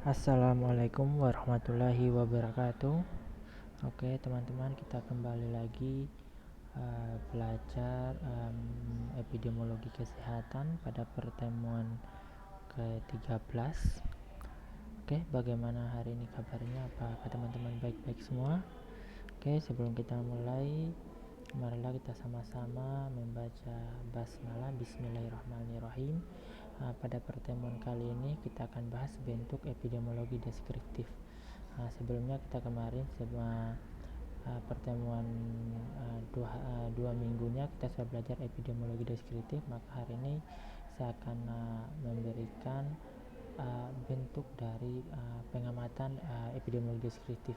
Assalamualaikum warahmatullahi wabarakatuh. Oke, teman-teman, kita kembali lagi belajar epidemiologi kesehatan pada pertemuan ke-13. Oke, bagaimana hari ini kabarnya? Apakah teman-teman baik-baik semua? Oke, sebelum kita mulai, marilah kita sama-sama membaca basmalah. Bismillahirrahmanirrahim. Pada pertemuan kali ini kita akan bahas bentuk epidemiologi deskriptif. Sebelumnya kita kemarin pertemuan dua minggunya kita sudah belajar epidemiologi deskriptif. Maka hari ini saya akan memberikan bentuk dari pengamatan epidemiologi deskriptif.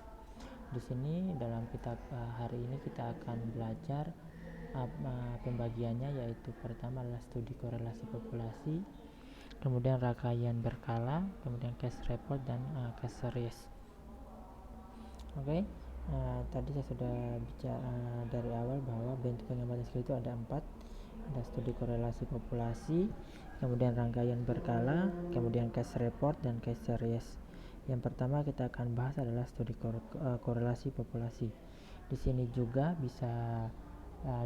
Di sini dalam kitab hari ini kita akan belajar pembagiannya, yaitu pertama adalah studi korelasi populasi, kemudian rangkaian berkala, kemudian case report, dan case series. Oke, tadi saya sudah bicara dari awal bahwa bentuk pengamatan itu ada 4. Ada studi korelasi populasi, kemudian rangkaian berkala, kemudian case report, dan case series. Yang pertama kita akan bahas adalah studi korelasi populasi. Di sini juga bisa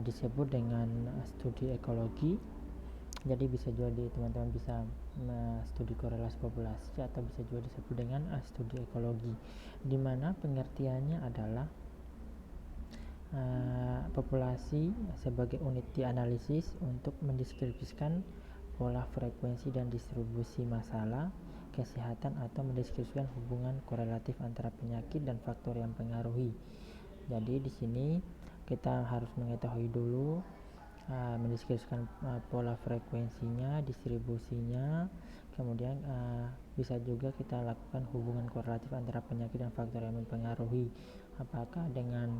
disebut dengan studi ekologi. Jadi bisa juga teman-teman bisa studi korelasi populasi, atau bisa juga disebut dengan studi ekologi, di mana pengertiannya adalah populasi sebagai unit dianalisis untuk mendeskripsikan pola frekuensi dan distribusi masalah kesehatan, atau mendeskripsikan hubungan korelatif antara penyakit dan faktor yang mempengaruhi. Jadi di sini kita harus mengetahui dulu mendeskripsikan pola frekuensinya, distribusinya, kemudian bisa juga kita lakukan hubungan korelatif antara penyakit dan faktor yang mempengaruhi. Apakah dengan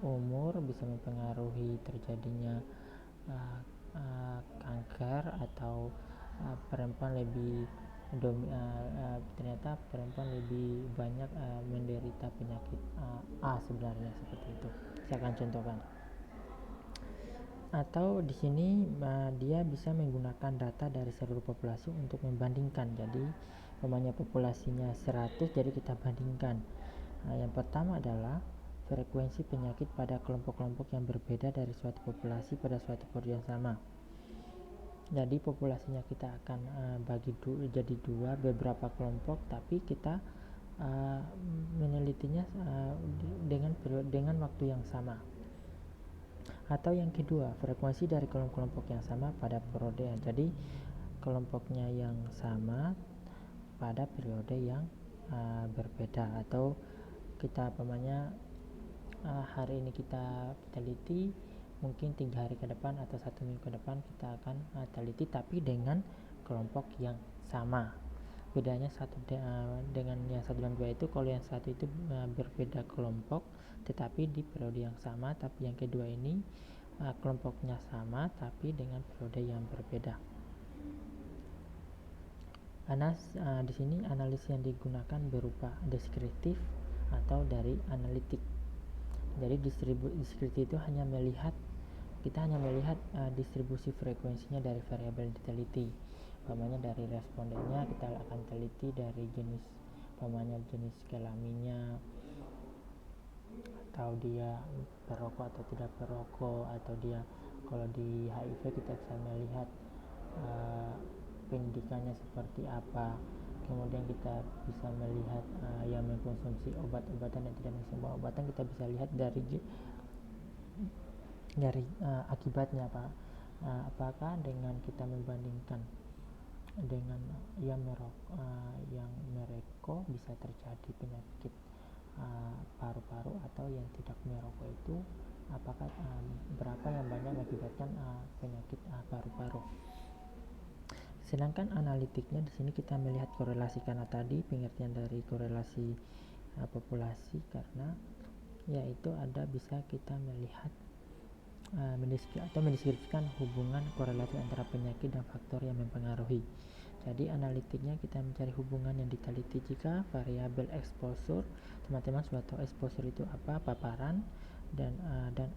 umur bisa mempengaruhi terjadinya kanker, atau perempuan ternyata perempuan lebih banyak menderita penyakit A sebenarnya, seperti itu. Saya akan contohkan. Atau di sini dia bisa menggunakan data dari seluruh populasi untuk membandingkan. Jadi umpamanya populasinya 100, jadi kita bandingkan. Yang pertama adalah frekuensi penyakit pada kelompok-kelompok yang berbeda dari suatu populasi pada suatu periode yang sama. Jadi populasinya kita akan bagi jadi dua, beberapa kelompok, tapi kita menelitinya dengan waktu yang sama. Atau yang kedua, frekuensi dari kelompok-kelompok yang sama pada periode. Jadi kelompoknya yang sama pada periode yang berbeda. Atau kita hari ini kita teliti, mungkin 3 hari ke depan atau 1 minggu ke depan kita akan teliti, tapi dengan kelompok yang sama. Bedanya dengan yang 1 dan 2 itu, kalau yang satu itu berbeda kelompok tetapi di periode yang sama, tapi yang kedua ini kelompoknya sama tapi dengan periode yang berbeda. Di sini analisis yang digunakan berupa deskriptif atau dari analitik. Jadi deskriptif itu kita hanya melihat distribusi frekuensinya dari variabel yang diteliti. Umpamanya dari respondennya kita akan teliti dari jenis kelaminnya, atau dia perokok atau tidak perokok, atau dia kalau di HIV kita bisa melihat pendidikannya seperti apa. Kemudian kita bisa melihat yang mengkonsumsi obat-obatan dan tidak mengkonsumsi obat-obatan, kita bisa lihat dari akibatnya apakah dengan kita membandingkan dengan yang merokok bisa terjadi penyakit paru-paru, atau yang tidak merokok itu apakah berapa yang banyak mengakibatkan penyakit paru-paru. Sedangkan analitiknya di sini kita melihat korelasi, karena tadi pengertian dari korelasi populasi, karena yaitu bisa kita melihat atau mendeskripsikan hubungan korelasi antara penyakit dan faktor yang mempengaruhi. Jadi analitiknya kita mencari hubungan yang diteliti jika variabel exposure, teman-teman sudah tahu exposure itu apa, paparan, dan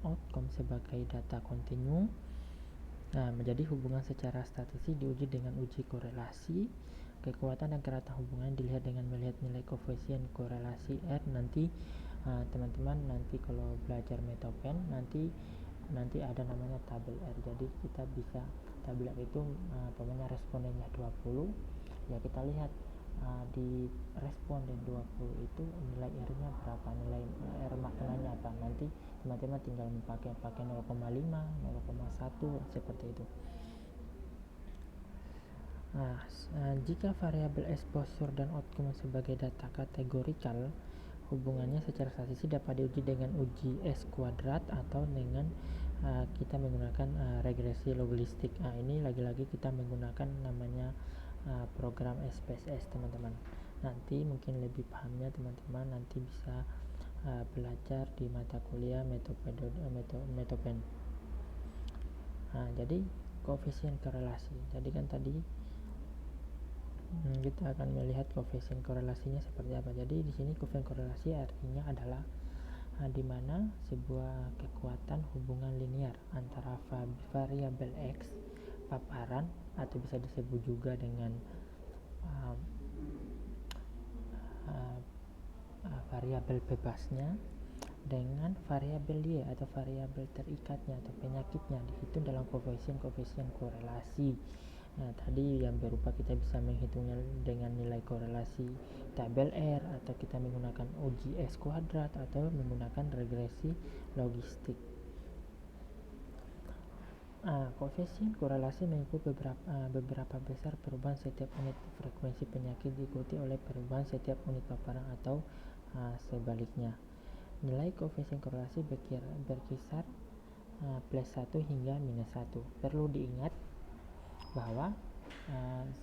outcome sebagai data kontinu. Menjadi hubungan secara statistik diuji dengan uji korelasi. kekuatan dan keratan hubungan dilihat dengan melihat nilai koefisien korelasi R. Nanti teman-teman nanti kalau belajar metopen nanti ada namanya tabel R. Jadi kita bisa tabel R itu pokoknya respondennya 20, ya kita lihat di responden 20 itu nilai R-nya berapa, nilai R maknanya apa. Nanti teman-teman tinggal pakai 0,5, 0,1 seperti itu. Jika variabel exposure dan outcome sebagai data kategorikal, hubungannya secara statistik dapat diuji dengan uji S kuadrat atau dengan kita menggunakan regresi logistik. Ini lagi-lagi kita menggunakan namanya program SPSS, teman-teman. Nanti mungkin lebih pahamnya teman-teman nanti bisa belajar di mata kuliah metopen. Jadi koefisien korelasi. Jadi kan tadi kita akan melihat koefisien korelasinya seperti apa. Jadi di sini koefisien korelasi artinya adalah di mana sebuah kekuatan hubungan linear antara variabel X paparan atau bisa disebut juga dengan variabel bebasnya dengan variabel Y atau variabel terikatnya atau penyakitnya dihitung dalam koefisien korelasi. Tadi yang berupa kita bisa menghitungnya dengan nilai korelasi tabel R, atau kita menggunakan uji S kuadrat, atau menggunakan regresi logistik. Koefisien korelasi mengikuti beberapa besar perubahan setiap unit frekuensi penyakit diikuti oleh perubahan setiap unit paparan atau sebaliknya. Nilai koefisien korelasi berkisar plus 1 hingga minus 1. Perlu diingat bahwa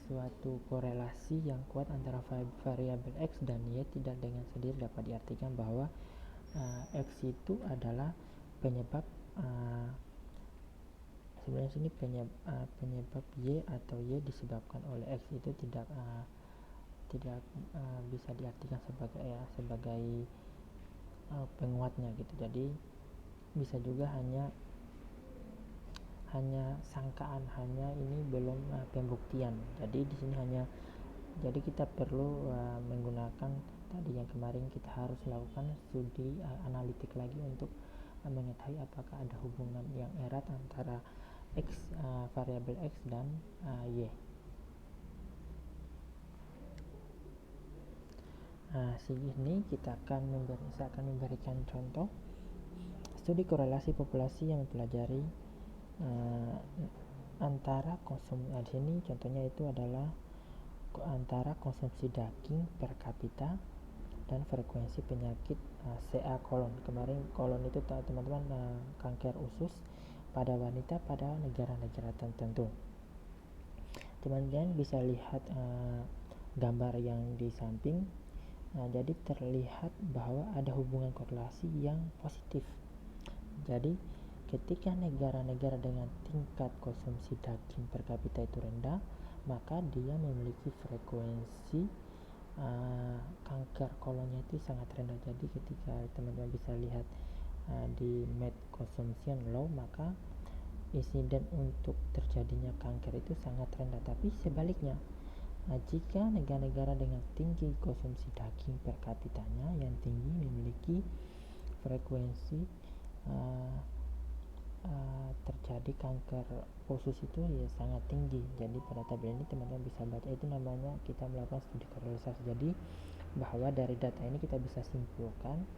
suatu korelasi yang kuat antara variabel X dan Y tidak dengan sendiri dapat diartikan bahwa X itu adalah penyebab sebenarnya sini penyebab Y atau Y disebabkan oleh X itu tidak bisa diartikan sebagai penguatnya gitu. Jadi bisa juga hanya sangkaan, hanya ini belum pembuktian. Jadi di sini jadi kita perlu menggunakan tadi yang kemarin kita harus lakukan studi analitik lagi untuk mengetahui apakah ada hubungan yang erat antara variabel X dan Y. Sini saya akan memberikan contoh studi korelasi populasi yang mempelajari antara di sini contohnya itu adalah antara konsumsi daging per kapita dan frekuensi penyakit CA kolon. Kemarin kolon itu teman-teman kanker usus pada wanita pada negara-negara tertentu. Teman-teman bisa lihat gambar yang di samping. Jadi terlihat bahwa ada hubungan korelasi yang positif. Jadi ketika negara-negara dengan tingkat konsumsi daging per kapita itu rendah, maka dia memiliki frekuensi kanker kolonnya itu sangat rendah. Jadi ketika teman-teman bisa lihat di med consumption low, maka insiden untuk terjadinya kanker itu sangat rendah. Tapi sebaliknya, jika negara-negara dengan tinggi konsumsi daging per kapitanya yang tinggi memiliki frekuensi terjadi kanker usus itu ya sangat tinggi. Jadi pada tabel ini teman-teman bisa baca, itu namanya kita melakukan studi korelasi. Jadi bahwa dari data ini kita bisa simpulkan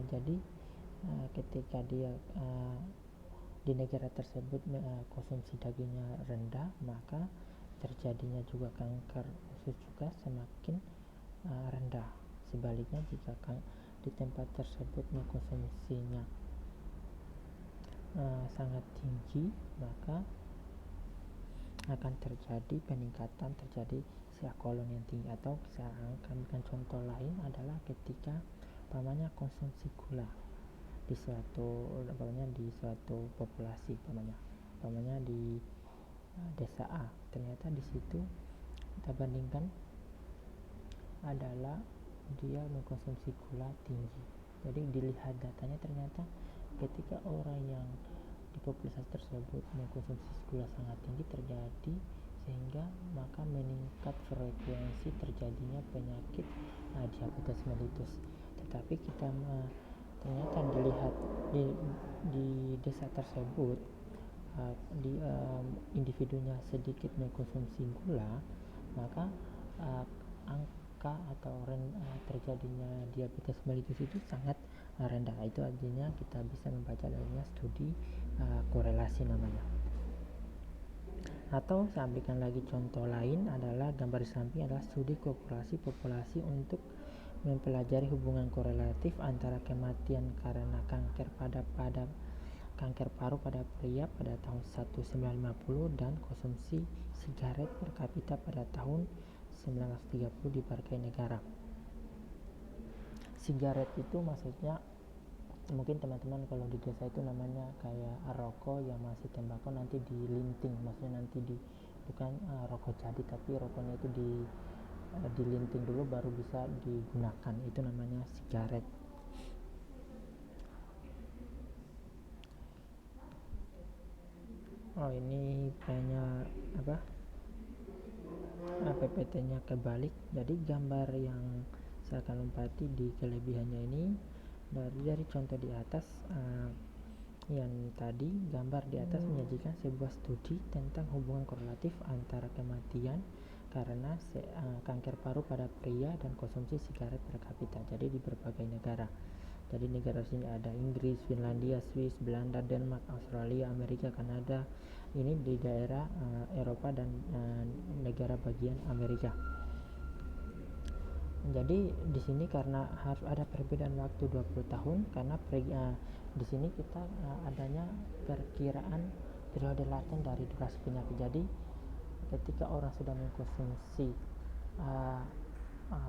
jadi ketika dia di negara tersebut konsumsi dagingnya rendah, maka terjadinya juga kanker usus juga semakin rendah. Sebaliknya jika di tempat tersebut konsumsinya sangat tinggi, maka akan terjadi peningkatan terjadi CA kolon yang tinggi. Atau saya akan contoh lain adalah ketika konsumsi gula di suatu populasi, di desa A, ternyata di situ kita bandingkan adalah dia mengkonsumsi gula tinggi. Jadi dilihat datanya, ternyata ketika orang yang di populasi tersebut mengkonsumsi gula sangat tinggi, terjadi sehingga maka meningkat frekuensi terjadinya penyakit diabetes mellitus. Tetapi kita ternyata dilihat di desa tersebut individunya sedikit mengkonsumsi gula, maka angka atau terjadinya diabetes mellitus itu sangat rendah. Itu artinya kita bisa membaca adanya studi korelasi namanya. Atau saya berikan lagi contoh lain adalah gambar di samping adalah studi korelasi populasi untuk mempelajari hubungan korelatif antara kematian karena kanker kanker paru pada pria pada tahun 1950 dan konsumsi sigaret per kapita pada tahun 1930 di berbagai negara. Sigaret itu maksudnya mungkin teman-teman kalau di desa itu namanya kayak rokok yang masih tembakau nanti dilinting, maksudnya nanti bukan rokok jadi tapi rokoknya itu dilinting dulu baru bisa digunakan, itu namanya sigaret. Ini kayaknya PPT-nya kebalik, jadi gambar yang saya akan lompati di kelebihannya ini dari contoh di atas. Yang tadi gambar di atas menyajikan sebuah studi tentang hubungan korelatif antara kematian karena kanker paru pada pria dan konsumsi sigaret per kapita, jadi di berbagai negara. Jadi negara sini ada Inggris, Finlandia, Swiss, Belanda, Denmark, Australia, Amerika, Kanada. Ini di daerah Eropa dan negara bagian Amerika. Jadi di sini karena harus ada perbedaan waktu 20 tahun karena di sini kita adanya perkiraan periode laten dari durasi penyakit. Jadi ketika orang sudah mengkonsumsi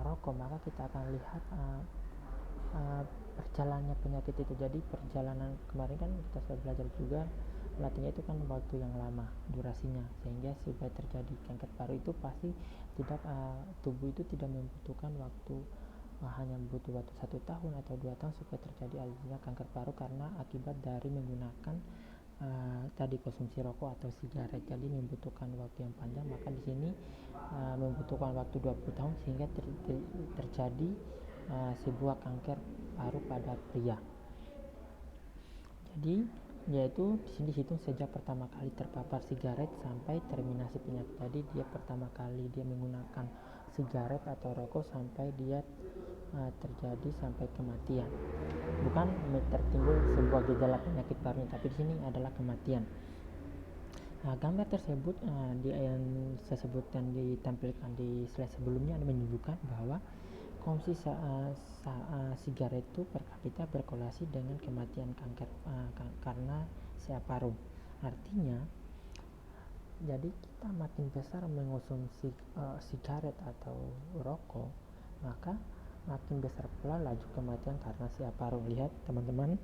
rokok, maka kita akan lihat perjalanannya penyakit itu. Jadi perjalanan kemarin kan kita sudah belajar juga latenya itu kan waktu yang lama durasinya, sehingga supaya terjadi kanker paru itu pasti tidak tubuh itu tidak membutuhkan waktu hanya butuh waktu 1 tahun atau 2 tahun supaya terjadi adanya kanker paru karena akibat dari menggunakan tadi konsumsi rokok atau sigaret. Jadi membutuhkan waktu yang panjang, maka di sini membutuhkan waktu 20 tahun sehingga terjadi sebuah kanker paru pada pria. Jadi yaitu di sini dihitung sejak pertama kali terpapar sigaret sampai terminasi penyakit. Jadi dia pertama kali dia menggunakan sigaret atau rokok sampai dia terjadi sampai kematian. Bukan tertimbul sebuah gejala penyakit paru, tapi di sini adalah kematian. Gambar tersebut yang saya sebutkan ditampilkan di slide sebelumnya menunjukkan bahwa konsumsi sigaret itu per kapita berkorelasi dengan kematian kanker karena SEA paru. Artinya jadi kita makin besar mengonsumsi sigaret atau rokok, maka makin besar pula laju kematian karena SEA paru. Lihat teman-teman,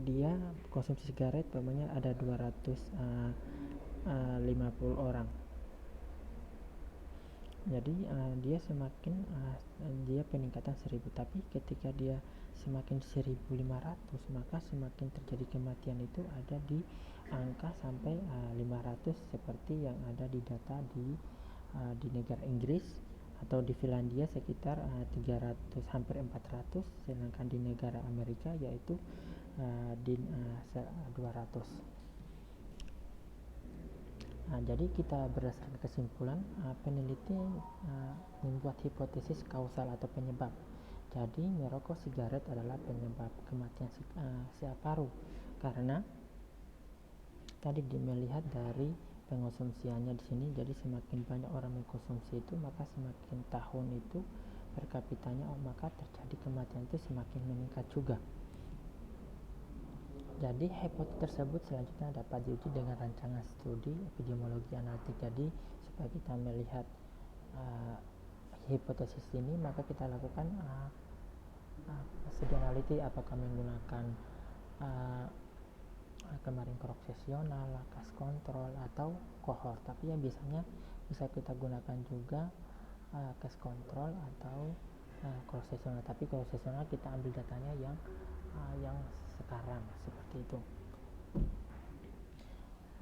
dia konsumsi sigaret namanya ada 250 orang. Jadi dia semakin dia peningkatan 1000, tapi ketika dia semakin 1500 maka semakin terjadi kematian itu ada di angka sampai 500 seperti yang ada di data di negara Inggris, atau di Finlandia sekitar 300 hampir 400, sedangkan di negara Amerika yaitu di 200. Jadi kita berdasarkan kesimpulan peneliti membuat hipotesis kausal atau penyebab. Jadi merokok sigaret adalah penyebab kematian SEA paru karena tadi melihat dari pengonsumsiannya di sini. Jadi semakin banyak orang mengkonsumsi itu, maka semakin tahun itu per kapitanya maka terjadi kematian itu semakin meningkat juga. Jadi hipotesis tersebut selanjutnya dapat diuji dengan rancangan studi epidemiologi analitik. Jadi supaya kita melihat hipotesis ini, maka kita lakukan studi analitik apakah menggunakan kemarin cross sesional, case control atau cohort. Tapi ya biasanya bisa kita gunakan juga case control atau cross sesional. Tapi cross sesional kita ambil datanya yang sekarang seperti itu.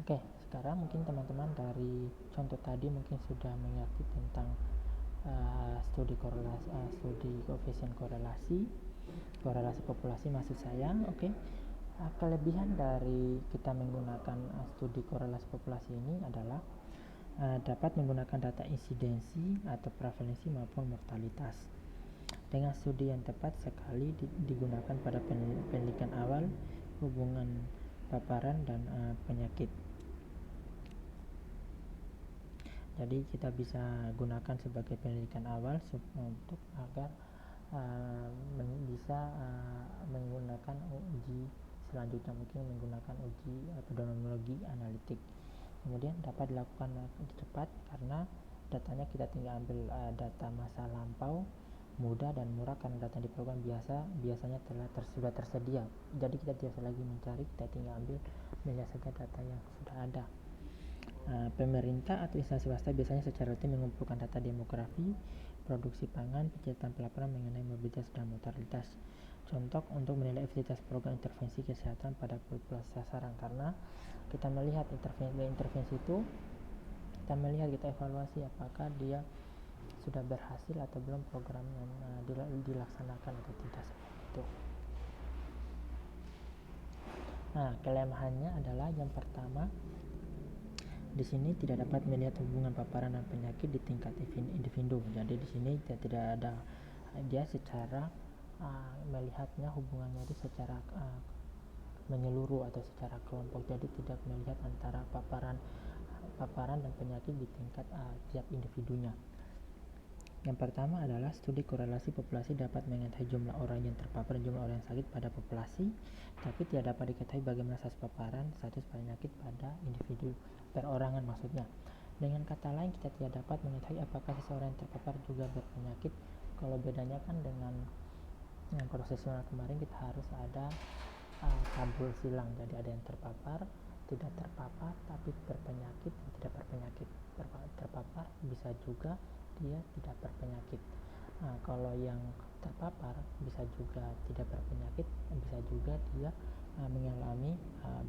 Oke, sekarang mungkin teman-teman dari contoh tadi mungkin sudah mengerti tentang studi korelasi, studi koefisien korelasi populasi maksud saya. Oke. Kelebihan dari kita menggunakan studi korelasi populasi ini adalah dapat menggunakan data insidensi atau prevalensi maupun mortalitas. Dengan studi yang tepat sekali digunakan pada penelitian awal hubungan paparan dan penyakit. Jadi kita bisa gunakan sebagai penelitian awal untuk agar bisa menggunakan uji selanjutnya, mungkin menggunakan uji epidemiologi analitik. Kemudian dapat dilakukan cepat karena datanya kita tinggal ambil data masa lampau, mudah dan murah karena data di program biasanya sudah tersedia. Jadi kita tidak usah lagi mencari, kita tinggal melihat saja data yang sudah ada. Pemerintah atau instansi swasta biasanya secara rutin mengumpulkan data demografi, produksi pangan, pencatatan pelaporan mengenai mobilitas dan mortalitas. Contoh untuk menilai efektivitas program intervensi kesehatan pada populasi sasaran, karena kita melihat intervensi itu, kita melihat, kita evaluasi apakah dia sudah berhasil atau belum program yang dilaksanakan atau tidak, seperti itu. Nah, kelemahannya adalah yang pertama, di sini tidak dapat melihat hubungan paparan dan penyakit di tingkat individu. Jadi di sini tidak ada dia secara melihatnya hubungannya itu secara menyeluruh atau secara kelompok. Jadi tidak melihat antara paparan dan penyakit di tingkat tiap individunya. Yang pertama adalah studi korelasi populasi dapat mengetahui jumlah orang yang terpapar dan jumlah orang yang sakit pada populasi, tapi tidak dapat diketahui bagaimana status paparan, status penyakit pada individu perorangan maksudnya. Dengan kata lain, kita tidak dapat mengetahui apakah seseorang yang terpapar juga berpenyakit. Kalau bedanya kan dengan yang konsesional kemarin, kita harus ada tabul silang. Jadi ada yang terpapar, tidak terpapar, tapi berpenyakit dan tidak berpenyakit. Terpapar bisa juga dia tidak berpenyakit. Kalau yang terpapar bisa juga tidak berpenyakit, bisa juga dia mengalami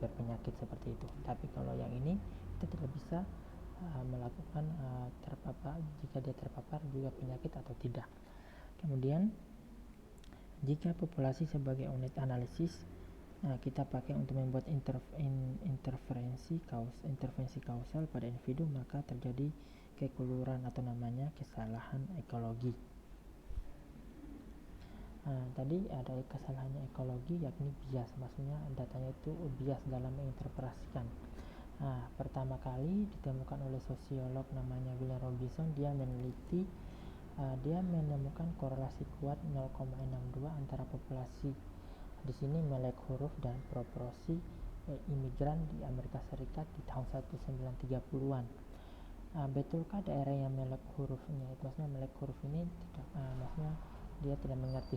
berpenyakit, seperti itu. Tapi kalau yang ini kita tidak bisa melakukan terpapar, jika dia terpapar juga penyakit atau tidak. Kemudian jika populasi sebagai unit analisis kita pakai untuk membuat intervensi kausal pada individu, maka terjadi kekeliruan atau namanya kesalahan ekologi. Tadi ada kesalahannya ekologi, yakni bias, maksudnya datanya itu bias dalam menginterpretasikan. Pertama kali ditemukan oleh sosiolog namanya William Robinson. Dia menemukan korelasi kuat 0,62 antara populasi di sini melek huruf dan proporsi imigran di Amerika Serikat di tahun 1930-an. Betulkah daerah yang melek hurufnya, maksudnya melek huruf ini tidak, maksudnya dia tidak mengerti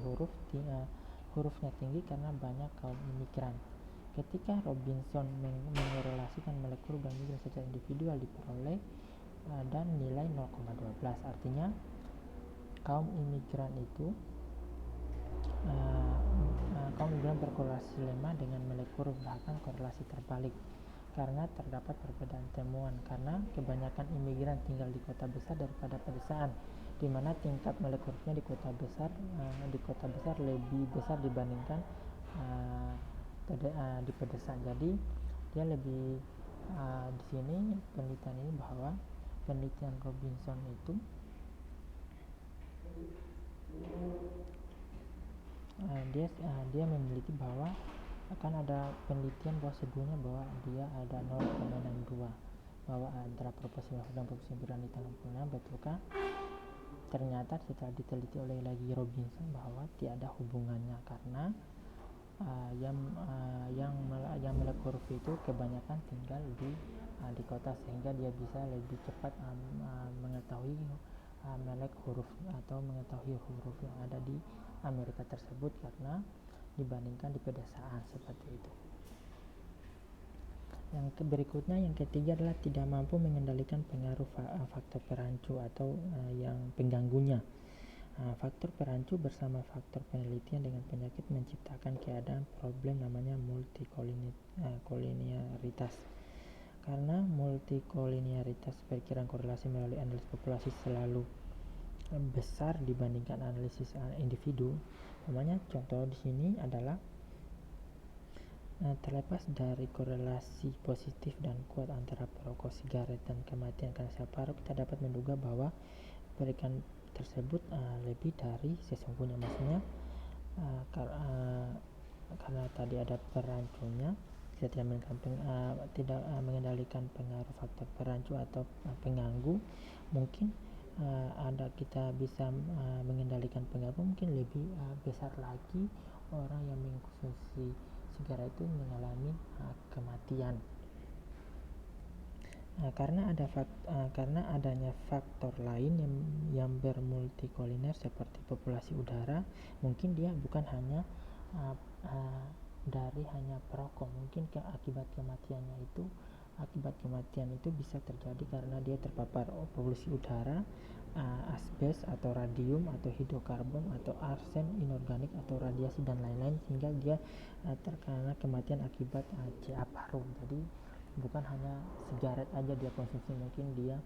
hurufnya tinggi karena banyak kaum imigran. Ketika Robinson mengkorelasikan melek huruf dan imigran secara individual diperoleh dan nilai 0,12, artinya kaum imigran itu kaum imigran berkorelasi lemah dengan melek huruf, bahkan korelasi terbalik karena terdapat perbedaan temuan, karena kebanyakan imigran tinggal di kota besar daripada pedesaan, di mana tingkat melek hurufnya di kota besar lebih besar dibandingkan di pedesaan. Jadi dia lebih di sini penelitian ini bahwa penelitian Robinson itu dia meneliti bahwa akan ada penelitian bahwa sebelumnya bahwa dia ada 0,62 bahwa antara proporsi dan proporsi imigran di tahun 66. Betulkah? Ternyata setelah diteliti oleh lagi Robinson bahwa tidak ada hubungannya, karena yang melek huruf itu kebanyakan tinggal di kota, sehingga dia bisa lebih cepat mengetahui melek huruf atau mengetahui huruf yang ada di Amerika tersebut karena dibandingkan di pedesaan, seperti itu. Yang berikutnya, yang ketiga adalah tidak mampu mengendalikan pengaruh faktor perancu atau yang pengganggunya. Faktor perancu bersama faktor penelitian dengan penyakit menciptakan keadaan problem namanya multikoliniaritas. Karena multikolinearitas perkiraan korelasi melalui analisis populasi selalu besar dibandingkan analisis individu. Namanya contoh di sini adalah terlepas dari korelasi positif dan kuat antara perokok sigaret dan kematian karena sel paru, kita dapat menduga bahwa perikan tersebut lebih dari sesungguhnya. Maksudnya karena tadi ada perancunya, kita tidak mengendalikan pengaruh faktor perancu atau pengganggu. Mungkin kita bisa mengendalikan pengganggu, mungkin lebih besar lagi orang yang mengkonsumsi sigaret itu mengalami kematian. Karena adanya faktor lain yang bermultikoliner seperti populasi udara, mungkin dia bukan hanya dari hanya perokok. Mungkin akibat kematian itu bisa terjadi karena dia terpapar polusi udara, asbes atau radium atau hidrokarbon atau arsen inorganik atau radiasi dan lain-lain, sehingga dia terkena kematian akibat CA paru. Jadi bukan hanya sigaret aja dia konsumsi, mungkin dia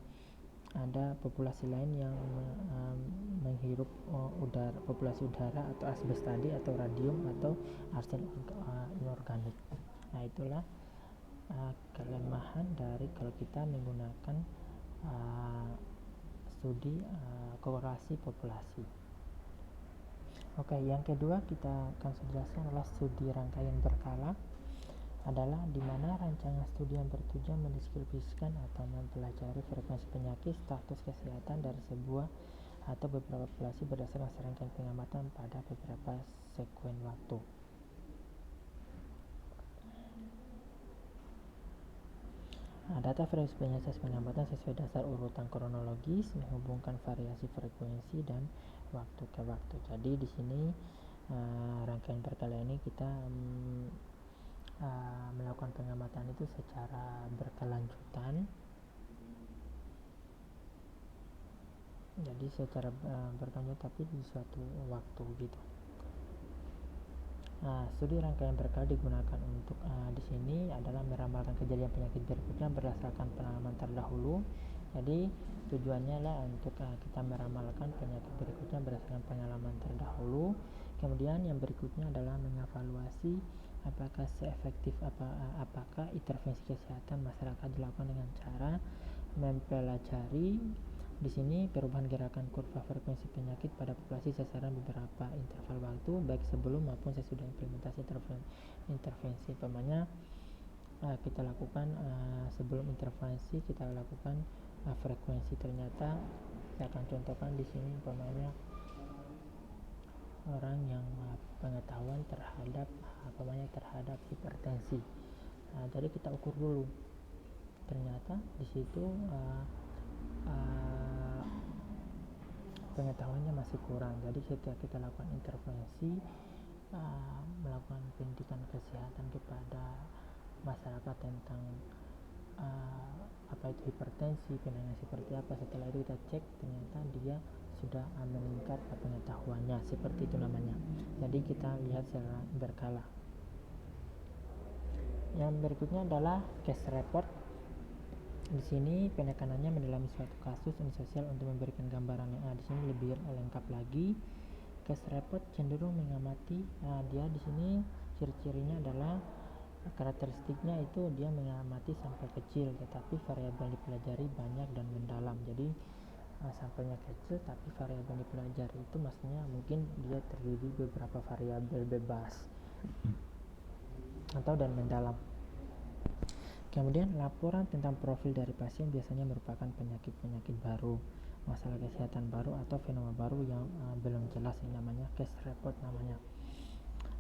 ada populasi lain yang menghirup populasi udara atau asbes tadi atau radium atau arsen inorganik. Nah, itulah kelemahan dari kalau kita menggunakan studi korelasi populasi. Oke, yang kedua kita akan jelaskan adalah studi rangkaian berkala, adalah di mana rancangan studi yang bertujuan mendeskripsikan atau mempelajari frekuensi penyakit, status kesehatan dari sebuah atau beberapa populasi berdasarkan serangkaian pengamatan pada beberapa sekuen waktu. Data frekuensi penyakit pengamatan sesuai dasar urutan kronologis menghubungkan variasi frekuensi dan waktu ke waktu. Jadi di sini rangkaian berkala ini kita melakukan pengamatan itu secara berkelanjutan. Jadi secara berkelanjutan tapi di suatu waktu gitu. Studi rangkaian berkala digunakan untuk di sini adalah meramalkan kejadian penyakit berikutnya berdasarkan pengalaman terdahulu. Jadi tujuannya adalah untuk kita meramalkan penyakit berikutnya berdasarkan pengalaman terdahulu. Kemudian yang berikutnya adalah mengevaluasi apakah seefektif apakah intervensi kesehatan masyarakat dilakukan dengan cara mempelajari di sini perubahan gerakan kurva frekuensi penyakit pada populasi sasaran beberapa interval waktu, baik sebelum maupun sesudah implementasi intervensi. Umpamanya kita lakukan sebelum intervensi kita lakukan frekuensi, ternyata saya akan contohkan di sini umpamanya orang yang pengetahuan terhadap hipertensi. Jadi kita ukur dulu, ternyata di situ pengetahuannya masih kurang. Jadi ketika kita lakukan intervensi, melakukan pendidikan kesehatan kepada masyarakat tentang apa itu hipertensi, penanganan seperti apa, setelah itu kita cek ternyata dia sudah meningkat pengetahuannya, seperti itu namanya. Jadi kita lihat secara berkala. Yang berikutnya adalah case report. Di sini penekanannya mendalami suatu kasus sosial untuk memberikan gambaran yang di sini lebih lengkap lagi. Case report cenderung mengamati dia di sini ciri-cirinya adalah karakteristiknya itu dia mengamati sampel kecil, tetapi variabel dipelajari banyak dan mendalam. Jadi sampelnya kecil tapi variabel yang dipelajari itu maksudnya mungkin dia terdiri beberapa variabel bebas atau dan mendalam. Kemudian laporan tentang profil dari pasien biasanya merupakan penyakit-penyakit baru, masalah kesehatan baru atau fenomena baru yang belum jelas. Ini namanya case report namanya.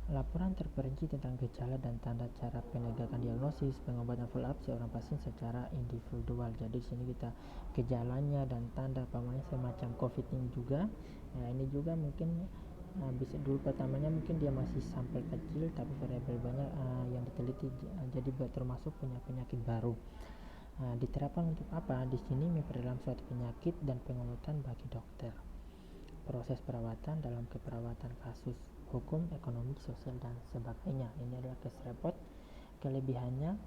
Laporan terperinci tentang gejala dan tanda cara penegakan diagnosis, pengobatan follow up seorang pasien secara individual. Jadi di sini kita gejalanya dan tanda pamannya semacam COVID ini juga. Ini juga mungkin bisa dulu pertamanya mungkin dia masih sampel kecil tapi variabel banyak yang diteliti, jadi termasuk penyakit baru. Diterapkan untuk apa? Di sini memperdalam suatu penyakit dan pengobatan bagi dokter. Proses perawatan dalam keperawatan kasus hukum, ekonomi, sosial dan sebagainya. Ini adalah case report. Kelebihannya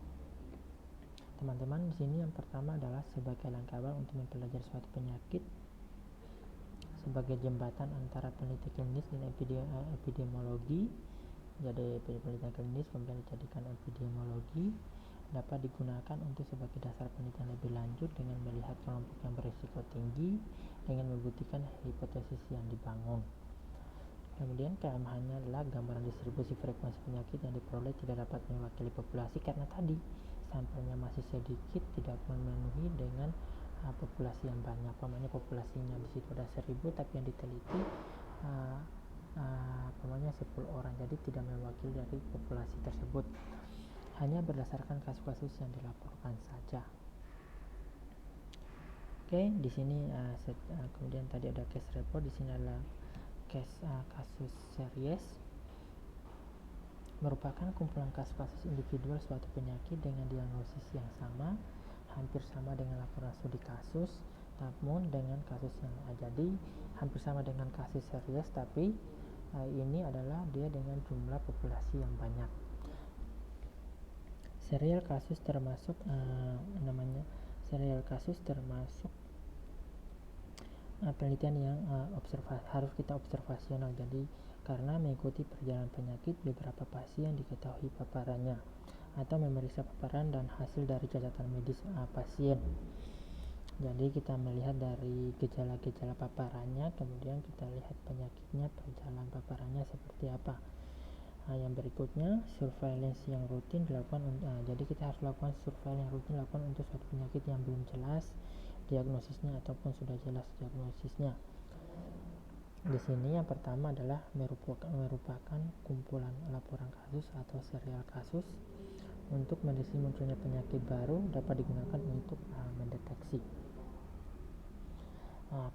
teman-teman. Di sini yang pertama adalah sebagai langkah awal untuk mempelajari suatu penyakit sebagai jembatan antara peneliti klinis dan epidemiologi. Jadi penelitian klinis kemudian dijadikan epidemiologi dapat digunakan untuk sebagai dasar penelitian lebih lanjut dengan melihat kelompok yang berisiko tinggi dengan membuktikan hipotesis yang dibangun. Kemudian kelemahannya adalah gambaran distribusi frekuensi penyakit yang diperoleh tidak dapat mewakili populasi karena tadi sampelnya masih sedikit, tidak memenuhi dengan populasi yang banyak. Pokoknya populasinya di situ ada 1000 tapi yang diteliti 10 orang, jadi tidak mewakili dari populasi tersebut, hanya berdasarkan kasus-kasus yang dilaporkan saja. Oke, di sini kemudian tadi ada case report, di sini adalah kasus series, merupakan kumpulan kasus-kasus individual suatu penyakit dengan diagnosis yang sama, hampir sama dengan laporan studi kasus, namun dengan kasus yang jadi hampir sama dengan kasus series, tapi ini adalah dia dengan jumlah populasi yang banyak. Serial kasus termasuk serial kasus termasuk penelitian yang harus kita observasional, jadi karena mengikuti perjalanan penyakit beberapa pasien diketahui paparannya atau memeriksa paparan dan hasil dari catatan medis pasien. Jadi kita melihat dari gejala-gejala paparannya, kemudian kita lihat penyakitnya, perjalanan paparannya seperti apa. Yang berikutnya surveillance yang rutin dilakukan. Jadi kita harus lakukan surveillance yang rutin dilakukan untuk suatu penyakit yang belum jelas diagnosisnya ataupun sudah jelas diagnosisnya. Di sini yang pertama adalah merupakan kumpulan laporan kasus atau serial kasus untuk mendeteksi munculnya penyakit baru dapat digunakan untuk mendeteksi.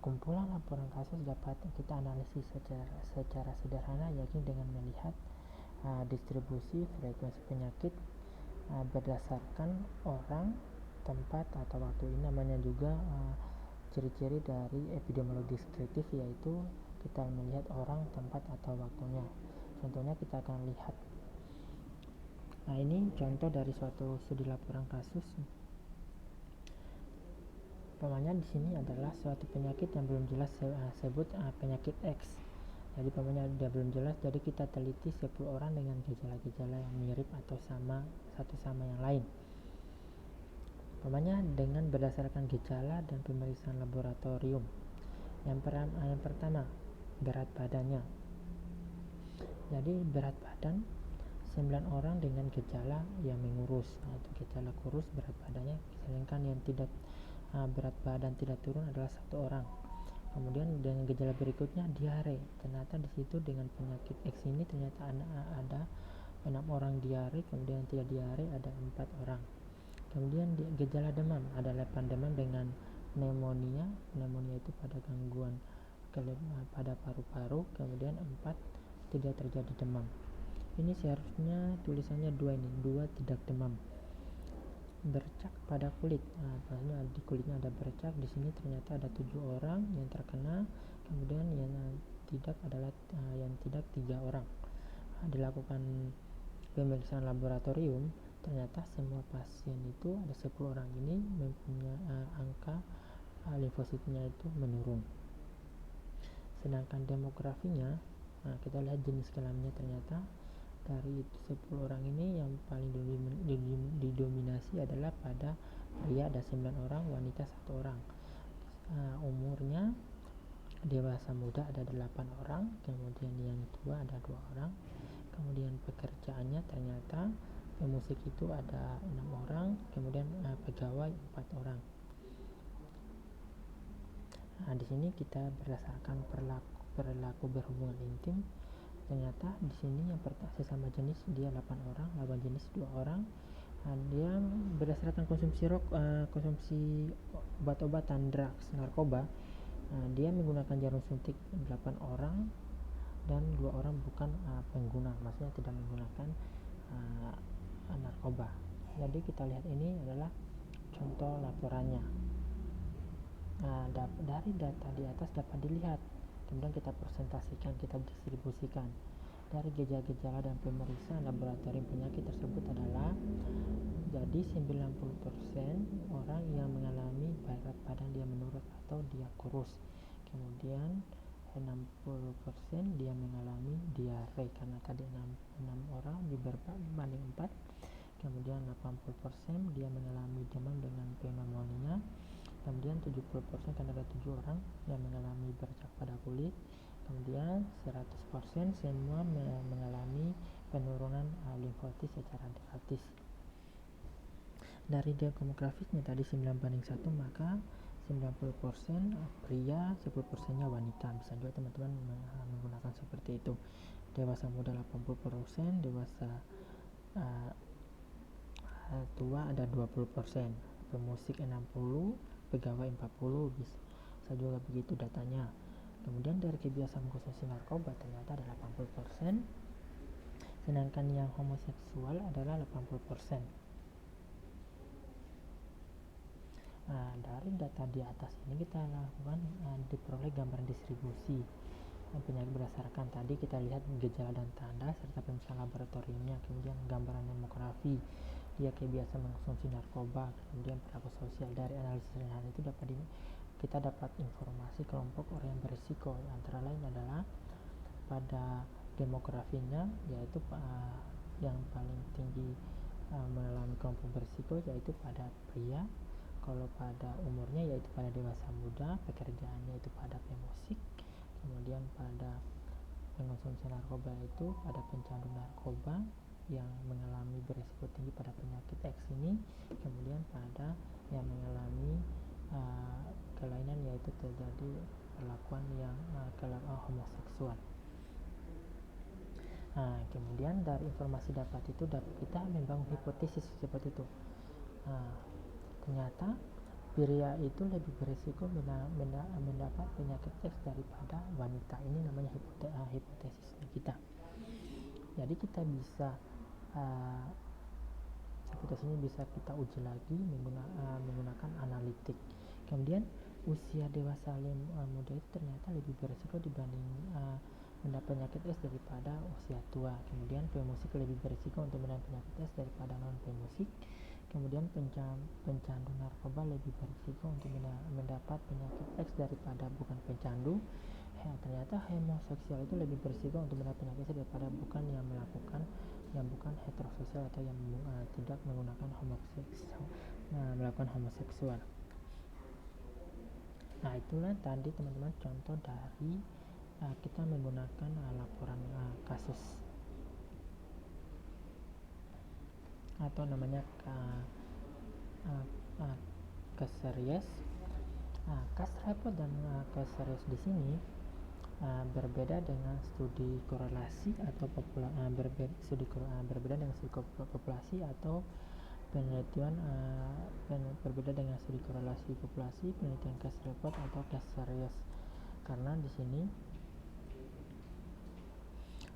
Kumpulan laporan kasus dapat kita analisis secara sederhana, yakni dengan melihat distribusi frekuensi penyakit berdasarkan orang, tempat atau waktu. Ini namanya juga ciri-ciri dari epidemiologi deskriptif, yaitu kita melihat orang, tempat atau waktunya. Contohnya kita akan lihat. Ini contoh dari suatu studi laporan kasus. Umpamanya di sini adalah suatu penyakit yang belum jelas, sebut penyakit X. Jadi umpamanya dia belum jelas, jadi kita teliti 10 orang dengan gejala-gejala yang mirip atau sama satu sama yang lain. Umpamanya dengan berdasarkan gejala dan pemeriksaan laboratorium. Yang pertama, berat badannya. Jadi berat badan 9 orang dengan gejala yang mengurus, itu gejala kurus, berat badannya. Sedangkan yang tidak berat badan tidak turun adalah 1 orang. Kemudian dengan gejala berikutnya diare. Ternyata di situ dengan penyakit X ini ternyata ada 6 orang diare, kemudian tidak diare ada 4 orang. Kemudian gejala demam, ada 8 demam dengan pneumonia itu pada gangguan pada paru-paru, kemudian 4 tidak terjadi demam. Ini seharusnya tulisannya 2 tidak demam. Bercak pada kulit, di kulitnya ada bercak, di sini ternyata ada 7 orang yang terkena, kemudian yang tidak adalah 3 orang. Dilakukan pemeriksaan laboratorium, ternyata semua pasien itu ada 10 orang ini mempunyai angka limfositnya itu menurun. Sedangkan demografinya, kita lihat jenis kelaminnya, ternyata dari 10 orang ini yang paling didominasi adalah pada pria ada 9 orang, wanita 1 orang. Umurnya dewasa muda ada 8 orang, kemudian yang tua ada 2 orang. Kemudian pekerjaannya ternyata pemusik itu ada 6 orang, kemudian pegawai 4 orang. Di sini kita berdasarkan perilaku berhubungan intim. Ternyata di sini yang sesama jenis dia 8 orang, lawan jenis 2 orang. Dia berdasarkan konsumsi obat-obatan, drugs, narkoba, dia menggunakan jarum suntik 8 orang dan 2 orang bukan pengguna, maksudnya tidak menggunakan narkoba. Jadi kita lihat ini adalah contoh laporannya. Dari data di atas dapat dilihat, kemudian kita presentasikan, kita distribusikan. dari gejala-gejala dan pemeriksaan laboratorium penyakit tersebut adalah jadi 90% orang yang mengalami berat badan dia menurun atau dia kurus, kemudian 60% dia mengalami diare karena tadi 6 orang berbanding 4, kemudian 80% dia mengalami demam dengan pneumonia, kemudian 70% karena ada 7 orang yang mengalami bercak pada kulit, kemudian 100% semua mengalami penurunan limfosit secara gratis. Dari demografisnya tadi 9:1, maka 90% pria, 10%-nya wanita. Bisa juga teman-teman menggunakan seperti itu. Dewasa muda 80%, dewasa tua ada 20%, pemusik 60, pegawai 40, bisa juga begitu datanya. Kemudian dari kebiasaan mengkonsumsi narkoba ternyata ada 80%, sedangkan yang homoseksual adalah 80%. Dari data di atas ini kita lakukan diperoleh gambaran distribusi penyakit berdasarkan tadi kita lihat gejala dan tanda serta pemeriksaan laboratoriumnya, kemudian gambaran demografi, dia kebiasaan mengkonsumsi narkoba, kemudian perilaku sosial. Dari analisis ringan itu kita dapat informasi kelompok orang yang berisiko, antara lain adalah pada demografinya yaitu yang paling tinggi mengalami kelompok berisiko yaitu pada pria, kalau pada umurnya yaitu pada dewasa muda, pekerjaannya itu pada pemusik, kemudian pada pengonsumsi narkoba itu pada pencandu narkoba yang mengalami berisiko tinggi pada penyakit X ini, kemudian pada yang mengalami kelainan yaitu terjadi perlakuan yang homoseksual. Kemudian dari informasi dapat itu kita membangun hipotesis seperti itu. Ternyata pria itu lebih berisiko mendapat penyakit X daripada wanita. Ini namanya hipotesis kita. Jadi kita bisa hipotesis ini bisa kita uji lagi menggunakan analitik. Kemudian usia dewasa muda itu ternyata lebih berisiko dibanding mendapat penyakit S daripada usia tua. Kemudian pemusik lebih berisiko untuk mendapat penyakit S daripada non pemusik. Kemudian pencandu narkoba lebih berisiko untuk mendapat penyakit X daripada bukan pencandu. Ternyata homoseksual itu lebih berisiko untuk mendapat penyakit X daripada bukan heteroseksual atau yang tidak menggunakan melakukan homoseksual. Itulah tadi teman-teman contoh dari kita menggunakan laporan kasus atau namanya case series. Case report dan case series di sini berbeda dengan studi korelasi atau berbeda dengan studi populasi atau penelitian berbeda dengan studi korelasi populasi, penelitian case report atau case series, karena di sini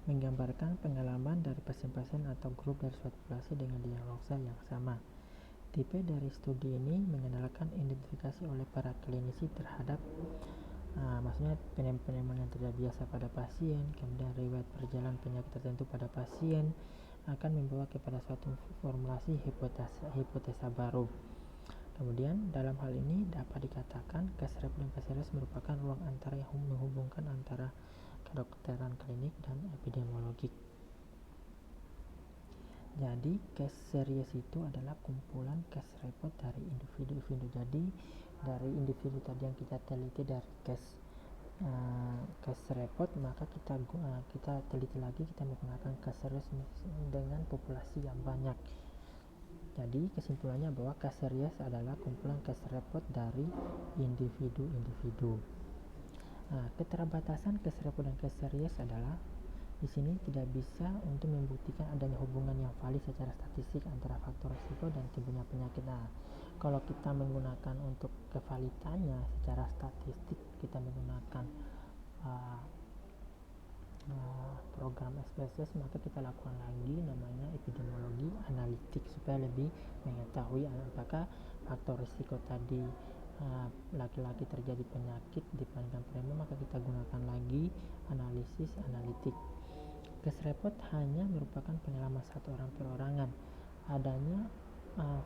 menggambarkan pengalaman dari pasien-pasien atau grup dari suatu populasi dengan diagnosa yang sama. Tipe dari studi ini mengenalkan identifikasi oleh para klinisi terhadap maksudnya penyembuhan yang tidak biasa pada pasien, kemudian riwayat perjalanan penyakit tertentu pada pasien akan membawa kepada suatu formulasi hipotesa baru. Kemudian dalam hal ini dapat dikatakan case report dan case series merupakan ruang antara yang menghubungkan antara kedokteran klinik dan epidemiologik. Jadi case series itu adalah kumpulan case report dari individu-individu. Jadi dari individu tadi yang kita teliti dari case report, maka kita teliti lagi, kita menggunakan case series dengan populasi yang banyak. Jadi kesimpulannya bahwa case series adalah kumpulan case report dari individu-individu. Keterbatasan case report dan case series adalah di sini tidak bisa untuk membuktikan adanya hubungan yang valid secara statistik antara faktor risiko dan timbulnya penyakit. Kalau kita menggunakan untuk kevalidannya secara statistik, kita menggunakan program SPSS, maka kita lakukan lagi namanya epidemiologi analitik supaya lebih mengetahui apakah faktor risiko tadi laki-laki terjadi penyakit dibandingkan perempuan, maka kita gunakan lagi analisis analitik. Case report hanya merupakan pengalaman satu orang perorangan. Adanya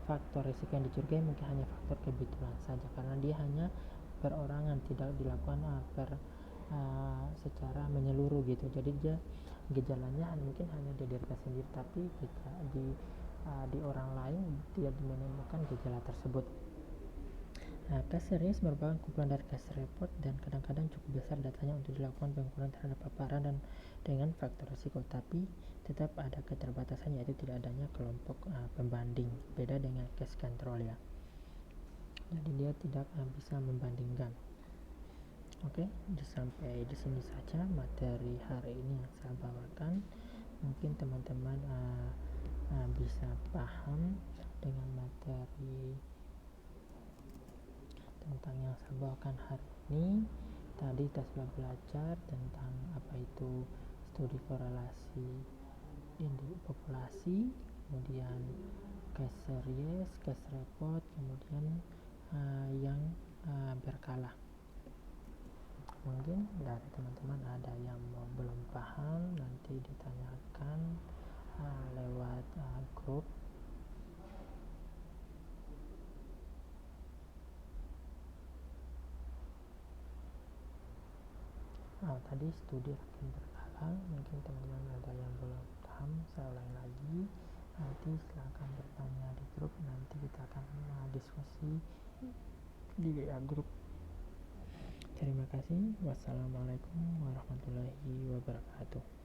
faktor risiko yang dicurigai mungkin hanya faktor kebetulan saja, karena dia hanya perorangan, tidak dilakukan secara menyeluruh gitu. Jadi dia gejalanya mungkin hanya di diri sendiri, tapi di orang lain tidak menemukan gejala tersebut. Nah, case series merupakan kumpulan dari case report dan kadang-kadang cukup besar datanya untuk dilakukan pengukuran terhadap paparan dan dengan faktor risiko, tapi tetap ada keterbatasan, yaitu tidak adanya kelompok pembanding, beda dengan case control ya. Jadi dia tidak bisa membandingkan. Oke, sampai di sini saja materi hari ini yang saya bawakan. Mungkin teman-teman bisa paham dengan materi tentang yang saya bawakan hari ini. Tadi kita sudah belajar tentang apa itu studi korelasi populasi, kemudian case series, case report, kemudian yang berkala. Mungkin dari teman-teman ada yang belum paham, nanti ditanyakan lewat grup. Tadi studi rangkaian berkala, mungkin teman-teman ada yang belum paham, saya ulangi lagi. Nanti silakan bertanya di grup, nanti kita akan diskusi di WA grup. Terima kasih. Wassalamualaikum warahmatullahi wabarakatuh.